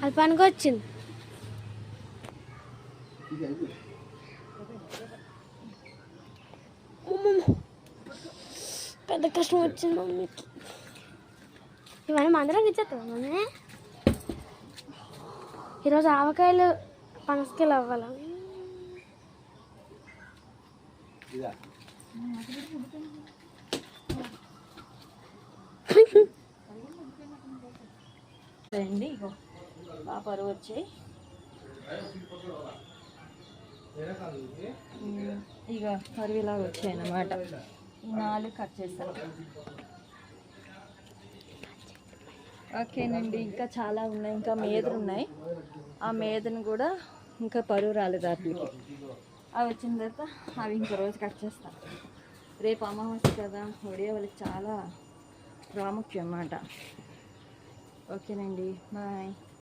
అది పనికి వచ్చింది. పెద్ద కష్టం వచ్చింది మమ్మీకి. ఇవన్నీ మందరం ఇచ్చేస్తావా మమ్మీ? ఈరోజు ఆవకాయలు పనసకాయలు అవ్వాలి. అండి ఇగో బాగా పరువు వచ్చాయి. ఇక పరువులాగా వచ్చాయి అన్నమాట. ఈ 4 కట్ చేస్తాను. ఓకేనండి, ఇంకా చాలా ఉన్నాయి, ఇంకా మేదలు ఉన్నాయి. ఆ మేదను కూడా ఇంకా పరువు రాలేదు వాటికి. అవి వచ్చిన తర్వాత అవి ఇంకో రోజు కట్ చేస్తాను. రేపు అమావాస్య కదా, ఒడియా వాళ్ళకి చాలా ప్రాముఖ్యం అన్నమాట. ఓకేనండి, బాయ్.